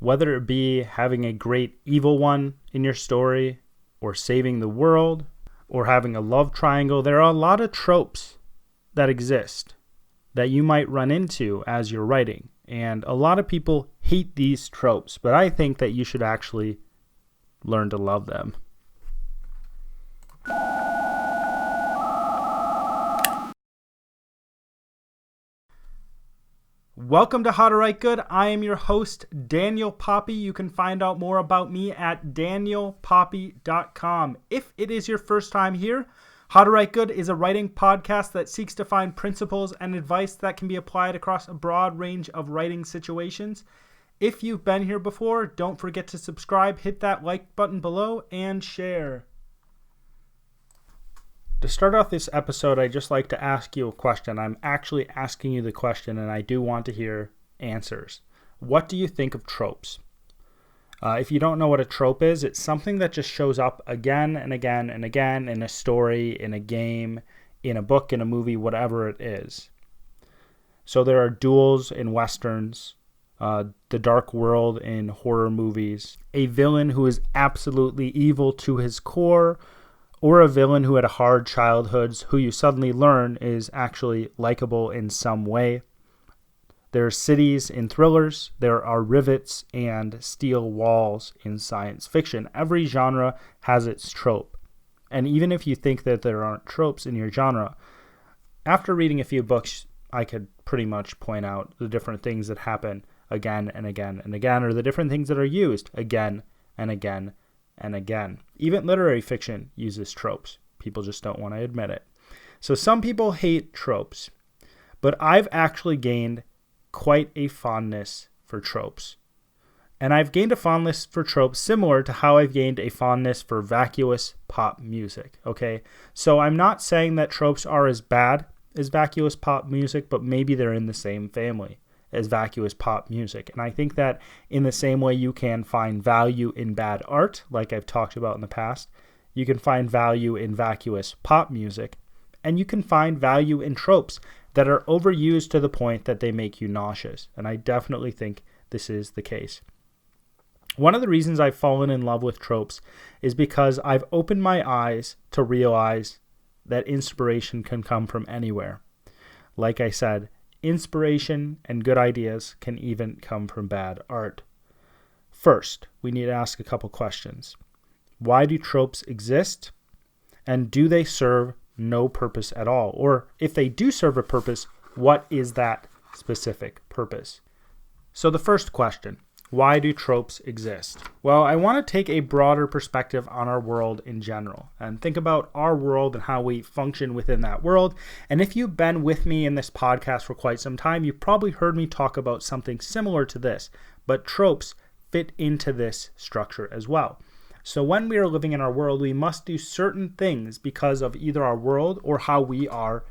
Whether it be having a great evil one in your story, or saving the world, or having a love triangle, there are a lot of tropes that exist that you might run into as you're writing. And a lot of people hate these tropes, but I think that you should actually learn to love them. Welcome to How to Write Good. I am your host, Daniel Poppie. You can find out more about me at danielpoppie.com. If it is your first time here, How to Write Good is a writing podcast that seeks to find principles and advice that can be applied across a broad range of writing situations. If you've been here before, don't forget to subscribe, hit that like button below, and share. To start off this episode, I'd just like to ask you a question. I'm actually asking you the question, and I do want to hear answers. What do you think of tropes? If you don't know what a trope is, it's something that just shows up again and again and again in a story, in a game, in a book, in a movie, whatever it is. So there are duels in westerns, the dark world in horror movies, a villain who is absolutely evil to his core, or a villain who had a hard childhood who you suddenly learn is actually likable in some way. There are cities in thrillers, there are rivets and steel walls in science fiction. Every genre has its trope. And even if you think that there aren't tropes in your genre, after reading a few books, I could pretty much point out the different things that happen again and again and again, or the different things that are used again and again and again. Even literary fiction uses tropes. People just don't want to admit it. So some people hate tropes, but I've actually gained quite a fondness for tropes. And I've gained a fondness for tropes similar to how I've gained a fondness for vacuous pop music, okay? So I'm not saying that tropes are as bad as vacuous pop music, but maybe they're in the same family as vacuous pop music. And I think that in the same way you can find value in bad art, like I've talked about in the past, you can find value in vacuous pop music, and you can find value in tropes that are overused to the point that they make you nauseous. And I definitely think this is the case. One of the reasons I've fallen in love with tropes is because I've opened my eyes to realize that inspiration can come from anywhere. Like I said, inspiration and good ideas can even come from bad art. First, we need to ask a couple questions. Why do tropes exist? And do they serve no purpose at all? Or if they do serve a purpose, what is that specific purpose? So the first question, why do tropes exist? Well, I want to take a broader perspective on our world in general and think about our world and how we function within that world. And if you've been with me in this podcast for quite some time, you've probably heard me talk about something similar to this, but tropes fit into this structure as well. So when we are living in our world, we must do certain things because of either our world or how we are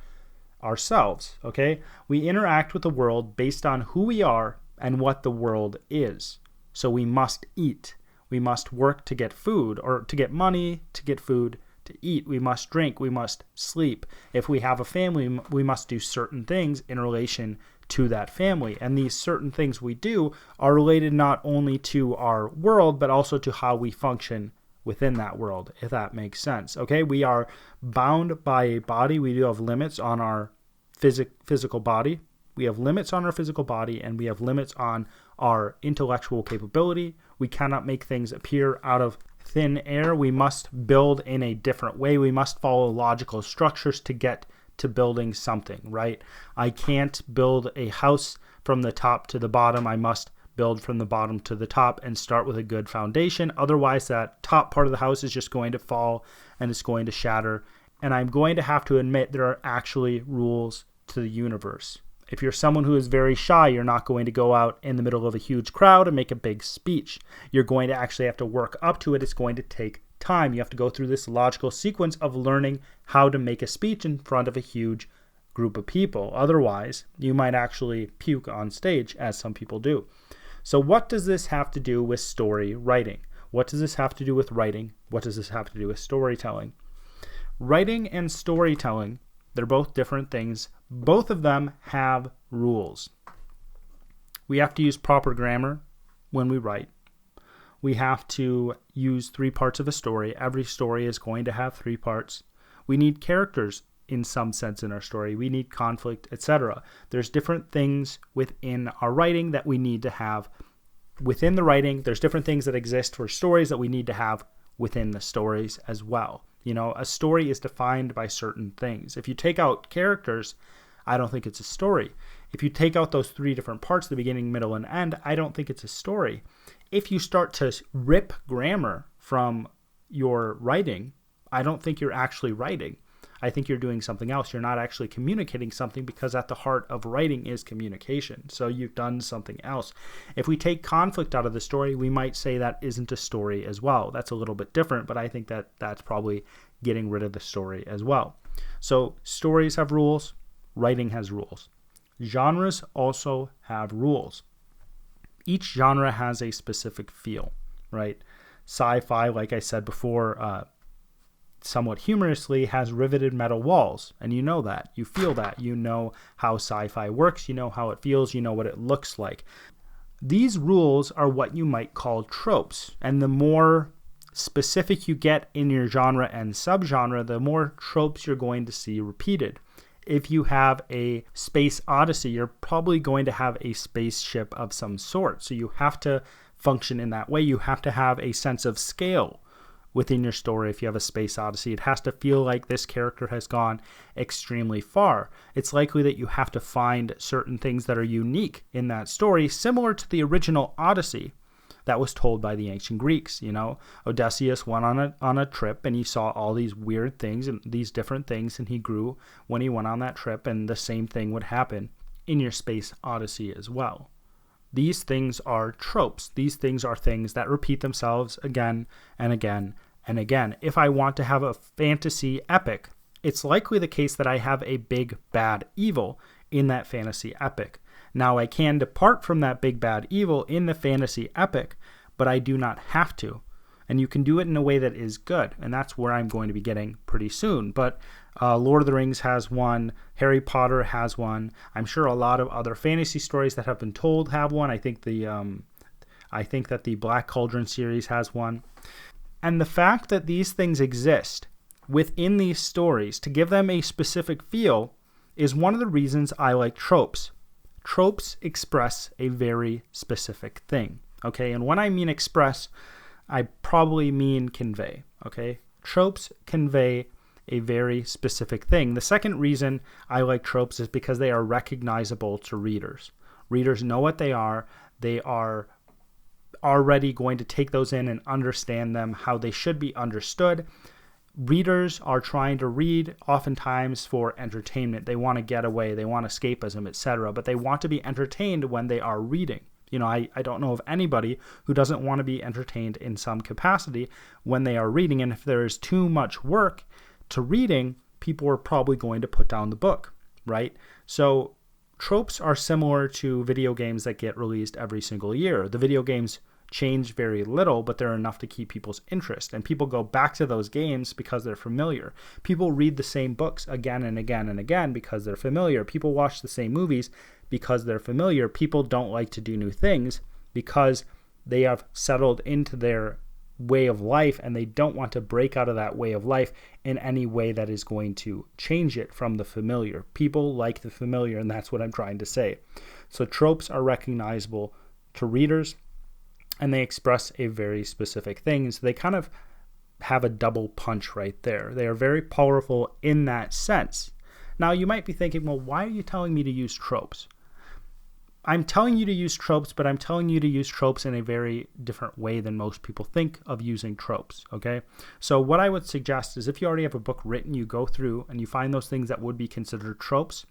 ourselves, okay? We interact with the world based on who we are and what the world is. So we must eat. We must work to get food, or to get money, to get food, to eat. We must drink. We must sleep. If we have a family, we must do certain things in relation to that family. And these certain things we do are related not only to our world, but also to how we function within that world, if that makes sense. Okay, we are bound by a body. We do have limits on our physical body. We have limits on our physical body, and we have limits on our intellectual capability. We cannot make things appear out of thin air. We must build in a different way. We must follow logical structures to get to building something, right? I can't build a house from the top to the bottom. I must build from the bottom to the top and start with a good foundation. Otherwise, that top part of the house is just going to fall and it's going to shatter. And I'm going to have to admit there are actually rules to the universe. If you're someone who is very shy, you're not going to go out in the middle of a huge crowd and make a big speech. You're going to actually have to work up to it. It's going to take time. You have to go through this logical sequence of learning how to make a speech in front of a huge group of people. Otherwise, you might actually puke on stage, as some people do. So what does this have to do with story writing? What does this have to do with writing? What does this have to do with storytelling? Writing and storytelling, they're both different things. Both of them have rules. We have to use proper grammar when we write. We have to use 3 parts of a story. Every story is going to have 3 parts. We need characters in some sense in our story. We need conflict, etc. There's different things within our writing that we need to have within the writing. There's different things that exist for stories that we need to have within the stories as well. A story is defined by certain things. If you take out characters, I don't think it's a story. If you take out those 3 different parts, the beginning, middle, and end, I don't think it's a story. If you start to rip grammar from your writing, I don't think you're actually writing. I think you're doing something else. You're not actually communicating something, because at the heart of writing is communication. So you've done something else. If we take conflict out of the story, we might say that isn't a story as well. That's a little bit different, but I think that that's probably getting rid of the story as well. So stories have rules. Writing has rules. Genres also have rules. Each genre has a specific feel, right? Sci-fi, like I said before, somewhat humorously, has riveted metal walls, and you know that. You feel that. You know how sci-fi works. You know how it feels. You know what it looks like. These rules are what you might call tropes, and the more specific you get in your genre and subgenre, the more tropes you're going to see repeated. If you have a space odyssey, you're probably going to have a spaceship of some sort, so you have to function in that way. You have to have a sense of scale within your story. If you have a space odyssey, it has to feel like this character has gone extremely far. It's likely that you have to find certain things that are unique in that story, similar to the original Odyssey that was told by the ancient Greeks. Odysseus went on a trip, and he saw all these weird things and these different things, and he grew when he went on that trip, and the same thing would happen in your space odyssey as well. These things are tropes. These things are things that repeat themselves again and again and again. If I want to have a fantasy epic, it's likely the case that I have a big bad evil in that fantasy epic. Now, I can depart from that big bad evil in the fantasy epic, but I do not have to. And you can do it in a way that is good, and that's where I'm going to be getting pretty soon. But Lord of the Rings has one. Harry Potter has one. I'm sure a lot of other fantasy stories that have been told have one. I think that the Black Cauldron series has one. And the fact that these things exist within these stories to give them a specific feel is one of the reasons I like tropes. Tropes express a very specific thing. Okay, and when I mean express, I probably mean convey. Okay, tropes convey a very specific thing. The second reason I like tropes is because they are recognizable to readers. Readers know what they are. They are already going to take those in and understand them how they should be understood. Readers are trying to read oftentimes for entertainment. They want to get away. They want escapism, etc. But they want to be entertained when they are reading. I don't know of anybody who doesn't want to be entertained in some capacity when they are reading. And if there is too much work to reading, people are probably going to put down the book, right? So tropes are similar to video games that get released every single year. The video games change very little, but they're enough to keep people's interest. And people go back to those games because they're familiar. People read the same books again and again and again because they're familiar. People watch the same movies because they're familiar. People don't like to do new things because they have settled into their way of life, and they don't want to break out of that way of life in any way that is going to change it from the familiar. People like the familiar, and that's what I'm trying to say. So tropes are recognizable to readers, and they express a very specific thing. So they kind of have a double punch right there. They are very powerful in that sense. Now, you might be thinking, well, why are you telling me to use tropes? I'm telling you to use tropes, but I'm telling you to use tropes in a very different way than most people think of using tropes, okay? So what I would suggest is if you already have a book written, you go through and you find those things that would be considered tropes,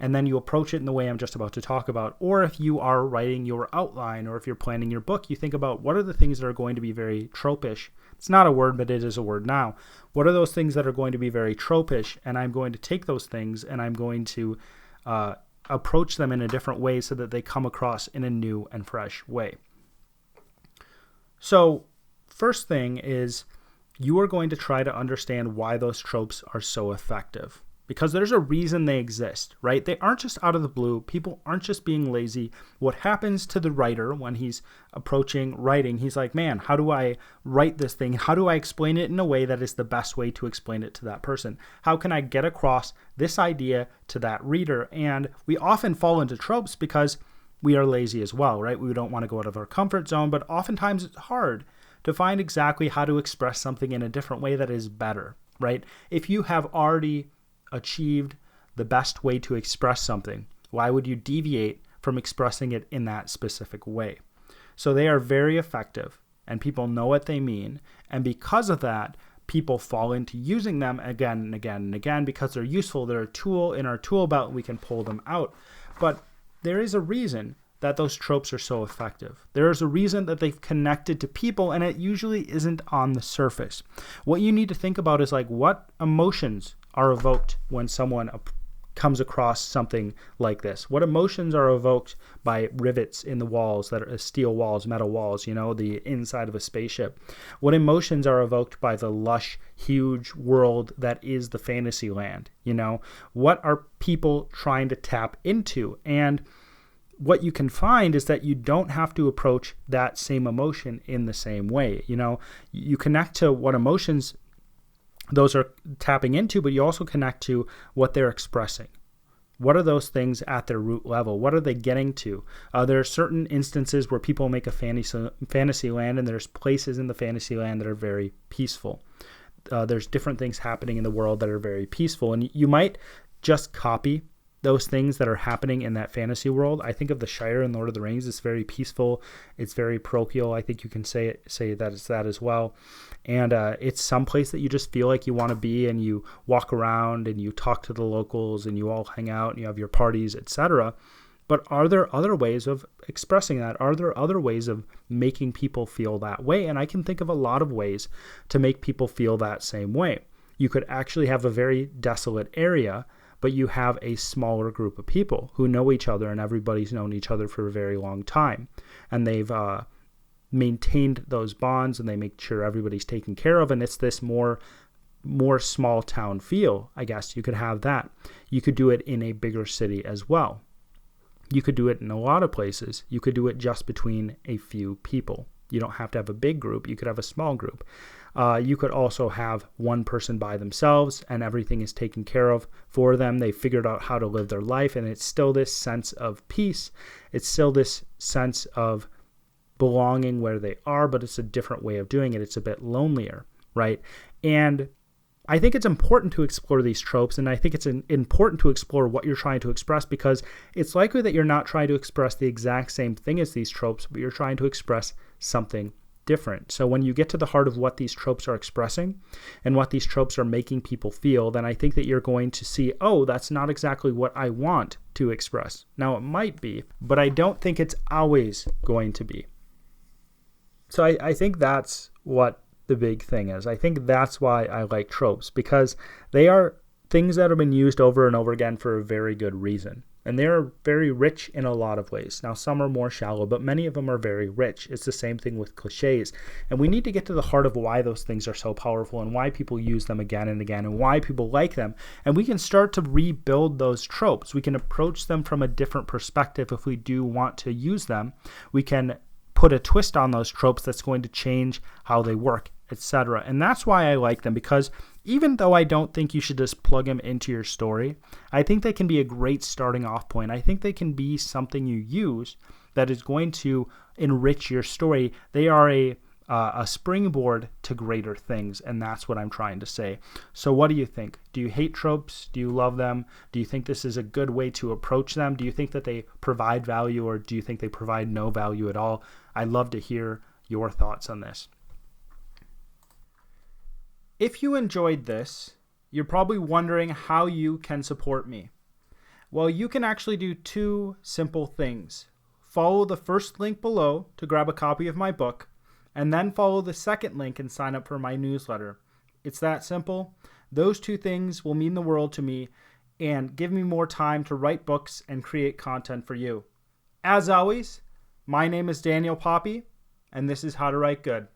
and then you approach it in the way I'm just about to talk about. Or if you are writing your outline, or if you're planning your book, you think about what are the things that are going to be very tropish. It's not a word, but it is a word now. What are those things that are going to be very tropish? And I'm going to take those things and I'm going to approach them in a different way so that they come across in a new and fresh way. So first thing is you are going to try to understand why those tropes are so effective. because there's a reason they exist, right? They aren't just out of the blue. People aren't just being lazy. What happens to the writer when he's approaching writing, he's like, man, how do I write this thing? How do I explain it in a way that is the best way to explain it to that person? How can I get across this idea to that reader? And we often fall into tropes because we are lazy as well, right? We don't want to go out of our comfort zone, but oftentimes it's hard to find exactly how to express something in a different way that is better, right? If you have already achieved the best way to express something, why would you deviate from expressing it in that specific way? So they are very effective and people know what they mean. And because of that, people fall into using them again and again and again because they're useful. They're a tool in our tool belt and we can pull them out. But there is a reason that those tropes are so effective. There is a reason that they've connected to people, and it usually isn't on the surface. What you need to think about is like, what emotions are evoked when someone comes across something like this? What emotions are evoked by rivets in the walls that are steel walls, metal walls, the inside of a spaceship? What emotions are evoked by the lush, huge world that is the fantasy land? What are people trying to tap into? And what you can find is that you don't have to approach that same emotion in the same way. You connect to what emotions those are tapping into, but you also connect to what they're expressing. What are those things at their root level? What are they getting to? There are certain instances where people make a fantasy land, and there's places in the fantasy land that are very peaceful. There's different things happening in the world that are very peaceful, and you might just copy those things that are happening in that fantasy world. I think of the Shire in Lord of the Rings. It's very peaceful. It's very parochial. I think you can say that it's that as well. And it's someplace that you just feel like you want to be, and you walk around and you talk to the locals and you all hang out and you have your parties, etc. But are there other ways of expressing that? Are there other ways of making people feel that way? And I can think of a lot of ways to make people feel that same way. You could actually have a very desolate area, but you have a smaller group of people who know each other, and everybody's known each other for a very long time. And they've maintained those bonds, and they make sure everybody's taken care of. And it's this more small town feel, I guess. You could have that. You could do it in a bigger city as well. You could do it in a lot of places. You could do it just between a few people. You don't have to have a big group. You could have a small group. You could also have one person by themselves and everything is taken care of for them. They figured out how to live their life, and it's still this sense of peace. It's still this sense of belonging where they are, but it's a different way of doing it. It's a bit lonelier, right? And I think it's important to explore these tropes, and I think it's important to explore what you're trying to express, because it's likely that you're not trying to express the exact same thing as these tropes, but you're trying to express something different. So when you get to the heart of what these tropes are expressing and what these tropes are making people feel, then I think that you're going to see, oh, that's not exactly what I want to express. Now, it might be, but I don't think it's always going to be. So I think that's what the big thing is. I think that's why I like tropes, because they are things that have been used over and over again for a very good reason. And they're very rich in a lot of ways. Now, some are more shallow, but many of them are very rich. It's the same thing with cliches. And we need to get to the heart of why those things are so powerful and why people use them again and again and why people like them. And we can start to rebuild those tropes. We can approach them from a different perspective if we do want to use them. We can put a twist on those tropes that's going to change how they work, etc. And that's why I like them, because even though I don't think you should just plug them into your story, I think they can be a great starting off point. I think they can be something you use that is going to enrich your story. They are a springboard to greater things, and that's what I'm trying to say. So what do you think? Do you hate tropes? Do you love them? Do you think this is a good way to approach them? Do you think that they provide value, or do you think they provide no value at all? I'd love to hear your thoughts on this. If you enjoyed this, you're probably wondering how you can support me. Well, you can actually do two simple things. Follow the first link below to grab a copy of my book, and then follow the second link and sign up for my newsletter. It's that simple. Those two things will mean the world to me and give me more time to write books and create content for you. As always, my name is Daniel Poppie, and this is How to Write Good.